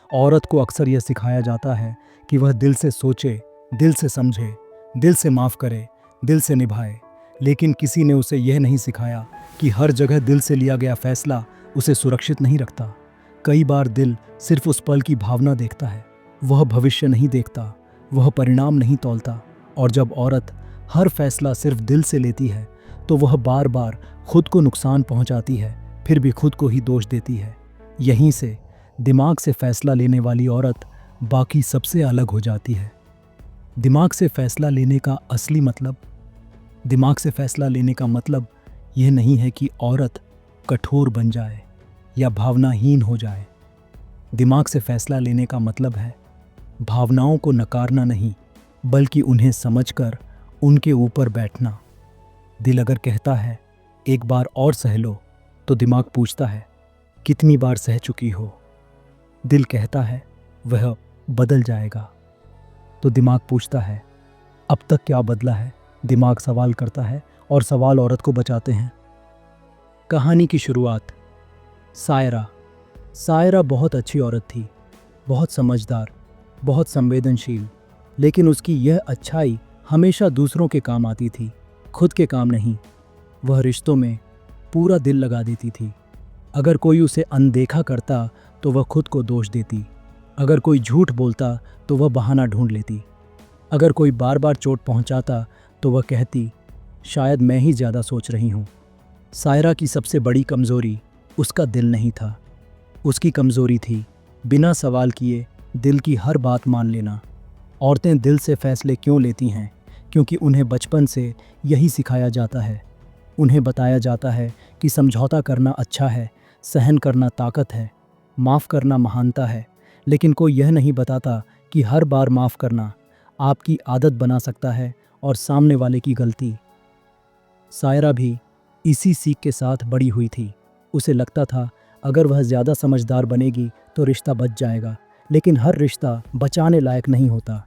औरत को अक्सर यह सिखाया जाता है कि वह दिल से सोचे, दिल से समझे, दिल से माफ़ करे, दिल से निभाए। लेकिन किसी ने उसे यह नहीं सिखाया कि हर जगह दिल से लिया गया फैसला उसे सुरक्षित नहीं रखता। कई बार दिल सिर्फ उस पल की भावना देखता है, वह भविष्य नहीं देखता, वह परिणाम नहीं तौलता। और जब औरत हर फैसला सिर्फ दिल से लेती है तो वह बार बार खुद को नुकसान पहुंचाती है, फिर भी खुद को ही दोष देती है। यहीं से दिमाग से फैसला लेने वाली औरत बाकी सबसे अलग हो जाती है। दिमाग से फैसला लेने का असली मतलब, दिमाग से फैसला लेने का मतलब यह नहीं है कि औरत कठोर बन जाए या भावनाहीन हो जाए। दिमाग से फैसला लेने का मतलब है भावनाओं को नकारना नहीं, बल्कि उन्हें समझकर उनके ऊपर बैठना। दिल अगर कहता है एक बार और सह लो, तो दिमाग पूछता है कितनी बार सह चुकी हो। दिल कहता है वह बदल जाएगा, तो दिमाग पूछता है अब तक क्या बदला है। दिमाग सवाल करता है और सवाल औरत को बचाते हैं। कहानी की शुरुआत। सायरा। सायरा बहुत अच्छी औरत थी, बहुत समझदार, बहुत संवेदनशील। लेकिन उसकी यह अच्छाई हमेशा दूसरों के काम आती थी, खुद के काम नहीं। वह रिश्तों में पूरा दिल लगा देती थी। अगर कोई उसे अनदेखा करता तो वह खुद को दोष देती। अगर कोई झूठ बोलता तो वह बहाना ढूंढ लेती। अगर कोई बार बार चोट पहुंचाता तो वह कहती शायद मैं ही ज़्यादा सोच रही हूँ। सायरा की सबसे बड़ी कमज़ोरी उसका दिल नहीं था। उसकी कमज़ोरी थी बिना सवाल किए दिल की हर बात मान लेना। औरतें दिल से फैसले क्यों लेती हैं? क्योंकि उन्हें बचपन से यही सिखाया जाता है। उन्हें बताया जाता है कि समझौता करना अच्छा है, सहन करना ताकत है, माफ़ करना महानता है। लेकिन कोई यह नहीं बताता कि हर बार माफ़ करना आपकी आदत बना सकता है और सामने वाले की गलती। सायरा भी इसी सीख के साथ बड़ी हुई थी। उसे लगता था अगर वह ज़्यादा समझदार बनेगी तो रिश्ता बच जाएगा, लेकिन हर रिश्ता बचाने लायक नहीं होता।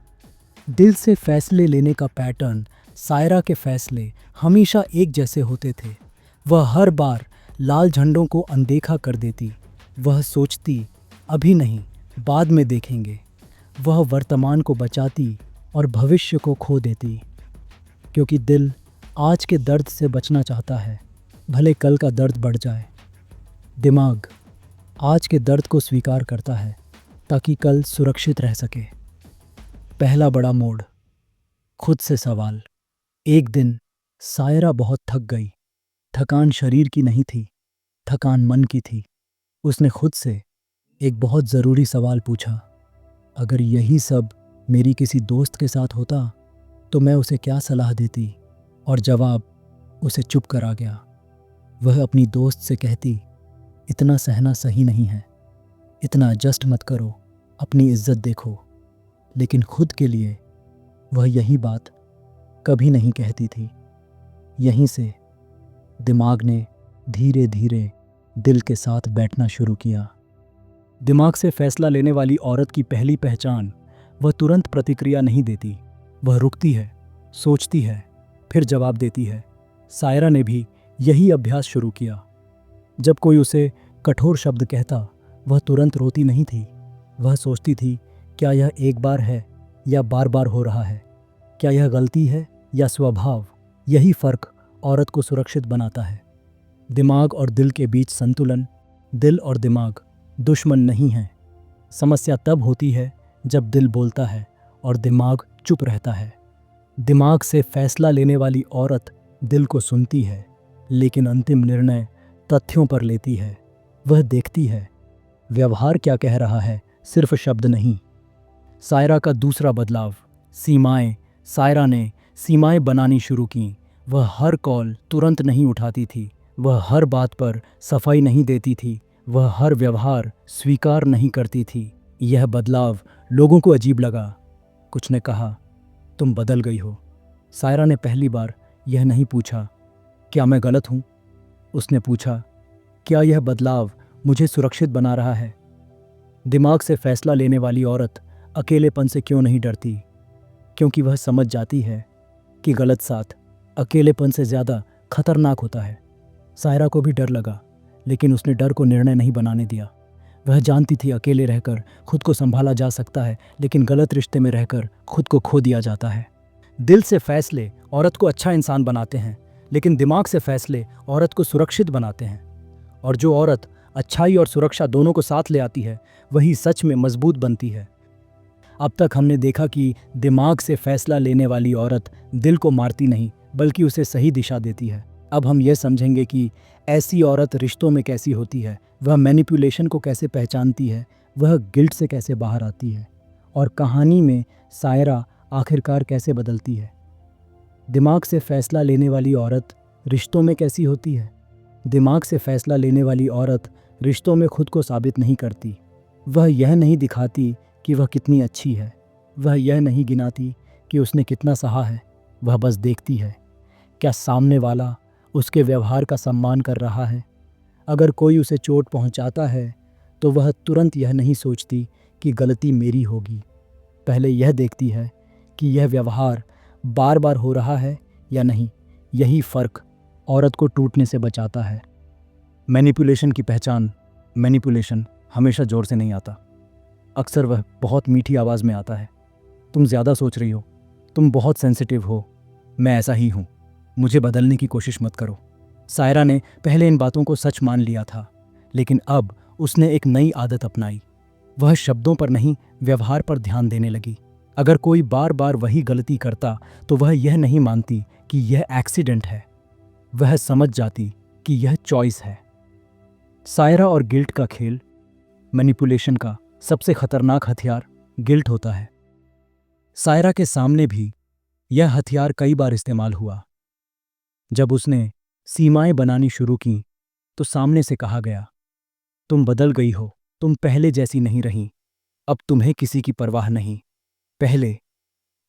दिल से फैसले लेने का पैटर्न। सायरा के फैसले हमेशा एक जैसे होते थे। वह हर बार लाल झंडों को अनदेखा कर देती। वह सोचती अभी नहीं, बाद में देखेंगे। वह वर्तमान को बचाती और भविष्य को खो देती, क्योंकि दिल आज के दर्द से बचना चाहता है, भले कल का दर्द बढ़ जाए। दिमाग आज के दर्द को स्वीकार करता है ताकि कल सुरक्षित रह सके। पहला बड़ा मोड़। खुद से सवाल। एक दिन सायरा बहुत थक गई। थकान शरीर की नहीं थी, थकान मन की थी। उसने खुद से एक बहुत ज़रूरी सवाल पूछा, अगर यही सब मेरी किसी दोस्त के साथ होता तो मैं उसे क्या सलाह देती? और जवाब उसे चुप करा गया। वह अपनी दोस्त से कहती इतना सहना सही नहीं है, इतना एडजस्ट मत करो, अपनी इज्जत देखो। लेकिन खुद के लिए वह यही बात कभी नहीं कहती थी। यहीं से दिमाग ने धीरे धीरे दिल के साथ बैठना शुरू किया। दिमाग से फैसला लेने वाली औरत की पहली पहचान, वह तुरंत प्रतिक्रिया नहीं देती। वह रुकती है, सोचती है, फिर जवाब देती है। सायरा ने भी यही अभ्यास शुरू किया। जब कोई उसे कठोर शब्द कहता, वह तुरंत रोती नहीं थी। वह सोचती थी क्या यह एक बार है या बार बार हो रहा है? क्या यह गलती है या स्वभाव? यही फ़र्क औरत को सुरक्षित बनाता है। दिमाग और दिल के बीच संतुलन। दिल और दिमाग दुश्मन नहीं हैं। समस्या तब होती है जब दिल बोलता है और दिमाग चुप रहता है। दिमाग से फैसला लेने वाली औरत दिल को सुनती है, लेकिन अंतिम निर्णय तथ्यों पर लेती है। वह देखती है व्यवहार क्या कह रहा है, सिर्फ शब्द नहीं। सायरा का दूसरा बदलाव। सीमाएं। सायरा ने सीमाएं बनानी शुरू की। वह हर कॉल तुरंत नहीं उठाती थी। वह हर बात पर सफाई नहीं देती थी। वह हर व्यवहार स्वीकार नहीं करती थी। यह बदलाव लोगों को अजीब लगा। कुछ ने कहा तुम बदल गई हो। सायरा ने पहली बार यह नहीं पूछा क्या मैं गलत हूँ। उसने पूछा क्या यह बदलाव मुझे सुरक्षित बना रहा है। दिमाग से फैसला लेने वाली औरत अकेलेपन से क्यों नहीं डरती? क्योंकि वह समझ जाती है कि गलत साथ अकेलेपन से ज़्यादा खतरनाक होता है। सायरा को भी डर लगा, लेकिन उसने डर को निर्णय नहीं बनाने दिया। वह जानती थी अकेले रहकर खुद को संभाला जा सकता है, लेकिन गलत रिश्ते में रहकर खुद को खो दिया जाता है। दिल से फैसले औरत को अच्छा इंसान बनाते हैं, लेकिन दिमाग से फैसले औरत को सुरक्षित बनाते हैं। और जो औरत अच्छाई और सुरक्षा दोनों को साथ ले आती है, वही सच में मजबूत बनती है। अब तक हमने देखा कि दिमाग से फैसला लेने वाली औरत दिल को मारती नहीं, बल्कि उसे सही दिशा देती है। अब हम यह समझेंगे कि ऐसी औरत रिश्तों में कैसी होती है, वह मैनिपुलेशन को कैसे पहचानती है, वह गिल्ट से कैसे बाहर आती है, और कहानी में सायरा आखिरकार कैसे बदलती है। दिमाग से फैसला लेने वाली औरत रिश्तों में कैसी होती है? दिमाग से फैसला लेने वाली औरत रिश्तों में खुद को साबित नहीं करती। वह यह नहीं दिखाती कि वह कितनी अच्छी है, वह यह नहीं गिनाती कि उसने कितना सहा है। वह बस देखती है, क्या सामने वाला उसके व्यवहार का सम्मान कर रहा है। अगर कोई उसे चोट पहुंचाता है तो वह तुरंत यह नहीं सोचती कि गलती मेरी होगी। पहले यह देखती है कि यह व्यवहार बार बार हो रहा है या नहीं। यही फ़र्क औरत को टूटने से बचाता है। मैनिपुलेशन की पहचान। मैनिपुलेशन हमेशा ज़ोर से नहीं आता, अक्सर वह बहुत मीठी आवाज़ में आता है। तुम ज़्यादा सोच रही हो, तुम बहुत सेंसिटिव हो, मैं ऐसा ही हूँ, मुझे बदलने की कोशिश मत करो। सायरा ने पहले इन बातों को सच मान लिया था, लेकिन अब उसने एक नई आदत अपनाई। वह शब्दों पर नहीं, व्यवहार पर ध्यान देने लगी। अगर कोई बार बार वही गलती करता तो वह यह नहीं मानती कि यह एक्सीडेंट है, वह समझ जाती कि यह चॉइस है। सायरा और गिल्ट का खेल। मैनिपुलेशन का सबसे खतरनाक हथियार गिल्ट होता है। सायरा के सामने भी यह हथियार कई बार इस्तेमाल हुआ। जब उसने सीमाएं बनानी शुरू की तो सामने से कहा गया, तुम बदल गई हो, तुम पहले जैसी नहीं रही, अब तुम्हें किसी की परवाह नहीं। पहले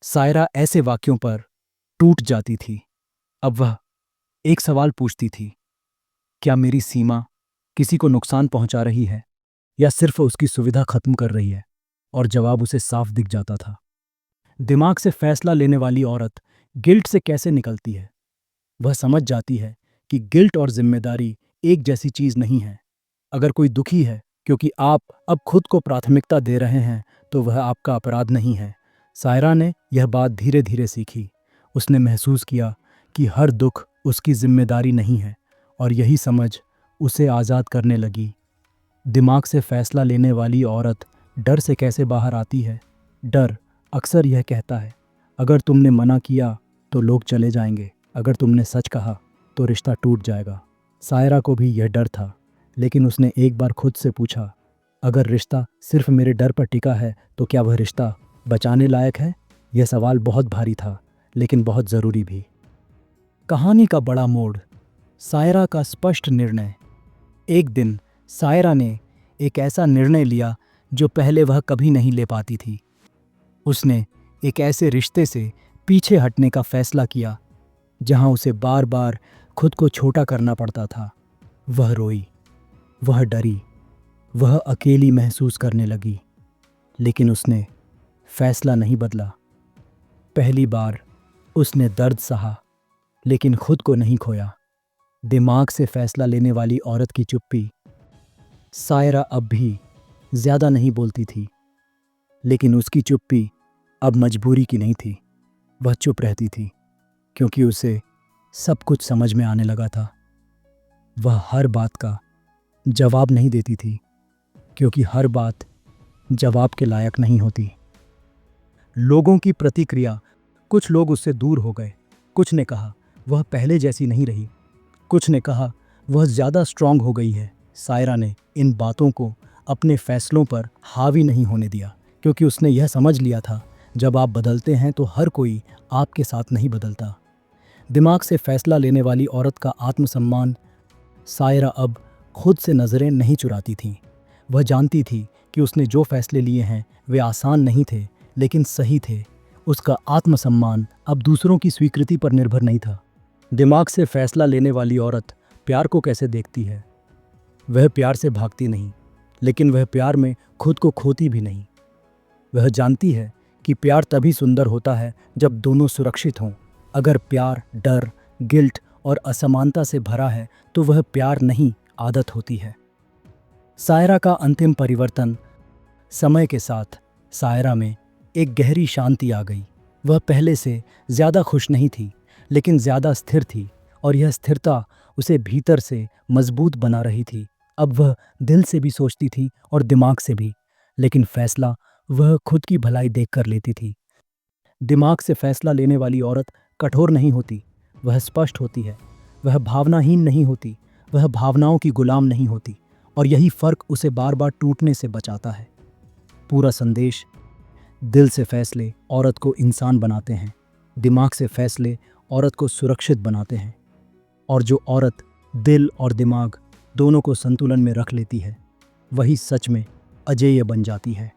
सायरा ऐसे वाक्यों पर टूट जाती थी। अब वह एक सवाल पूछती थी, क्या मेरी सीमा किसी को नुकसान पहुंचा रही है या सिर्फ उसकी सुविधा खत्म कर रही है? और जवाब उसे साफ दिख जाता था। दिमाग से फैसला लेने वाली औरत गिल्ट से कैसे निकलती है? वह समझ जाती है कि गिल्ट और जिम्मेदारी एक जैसी चीज नहीं है। अगर कोई दुखी है क्योंकि आप अब खुद को प्राथमिकता दे रहे हैं, तो वह आपका अपराध नहीं है। सायरा ने यह बात धीरे धीरे सीखी। उसने महसूस किया कि हर दुख उसकी जिम्मेदारी नहीं है, और यही समझ उसे आज़ाद करने लगी। दिमाग से फैसला लेने वाली औरत डर से कैसे बाहर आती है? डर अक्सर यह कहता है, अगर तुमने मना किया तो लोग चले जाएंगे, अगर तुमने सच कहा तो रिश्ता टूट जाएगा। सायरा को भी यह डर था, लेकिन उसने एक बार खुद से पूछा, अगर रिश्ता सिर्फ मेरे डर पर टिका है तो क्या वह रिश्ता बचाने लायक है? यह सवाल बहुत भारी था, लेकिन बहुत ज़रूरी भी। कहानी का बड़ा मोड़। सायरा का स्पष्ट निर्णय। एक दिन सायरा ने एक ऐसा निर्णय लिया जो पहले वह कभी नहीं ले पाती थी। उसने एक ऐसे रिश्ते से पीछे हटने का फैसला किया जहां उसे बार बार खुद को छोटा करना पड़ता था। वह रोई, वह डरी, वह अकेली महसूस करने लगी, लेकिन उसने फैसला नहीं बदला। पहली बार उसने दर्द सहा, लेकिन खुद को नहीं खोया। दिमाग से फैसला लेने वाली औरत की चुप्पी। सायरा अब भी ज्यादा नहीं बोलती थी, लेकिन उसकी चुप्पी अब मजबूरी की नहीं थी। वह चुप रहती थी क्योंकि उसे सब कुछ समझ में आने लगा था। वह हर बात का जवाब नहीं देती थी, क्योंकि हर बात जवाब के लायक नहीं होती। लोगों की प्रतिक्रिया। कुछ लोग उससे दूर हो गए। कुछ ने कहा वह पहले जैसी नहीं रही, कुछ ने कहा वह ज़्यादा स्ट्रांग हो गई है। सायरा ने इन बातों को अपने फैसलों पर हावी नहीं होने दिया, क्योंकि उसने यह समझ लिया था, जब आप बदलते हैं तो हर कोई आपके साथ नहीं बदलता। दिमाग से फैसला लेने वाली औरत का आत्मसम्मान। सायरा अब खुद से नज़रें नहीं चुराती थी। वह जानती थी कि उसने जो फैसले लिए हैं वे आसान नहीं थे, लेकिन सही थे। उसका आत्मसम्मान अब दूसरों की स्वीकृति पर निर्भर नहीं था। दिमाग से फैसला लेने वाली औरत प्यार को कैसे देखती है? वह प्यार से भागती नहीं, लेकिन वह प्यार में खुद को खोती भी नहीं। वह जानती है कि प्यार तभी सुंदर होता है जब दोनों सुरक्षित हों। अगर प्यार डर, गिल्ट और असमानता से भरा है तो वह प्यार नहीं, आदत होती है। सायरा का अंतिम परिवर्तन। समय के साथ सायरा में एक गहरी शांति आ गई। वह पहले से ज़्यादा खुश नहीं थी, लेकिन ज़्यादा स्थिर थी, और यह स्थिरता उसे भीतर से मजबूत बना रही थी। अब वह दिल से भी सोचती थी और दिमाग से भी, लेकिन फैसला वह खुद की भलाई देख कर लेती थी। दिमाग से फैसला लेने वाली औरत कठोर नहीं होती, वह स्पष्ट होती है। वह भावनाहीन नहीं होती, वह भावनाओं की गुलाम नहीं होती, और यही फर्क उसे बार बार टूटने से बचाता है। पूरा संदेश: दिल से फैसले औरत को इंसान बनाते हैं, दिमाग से फैसले औरत को सुरक्षित बनाते हैं। और जो औरत दिल और दिमाग दोनों को संतुलन में रख लेती है, वही सच में अजेय बन जाती है।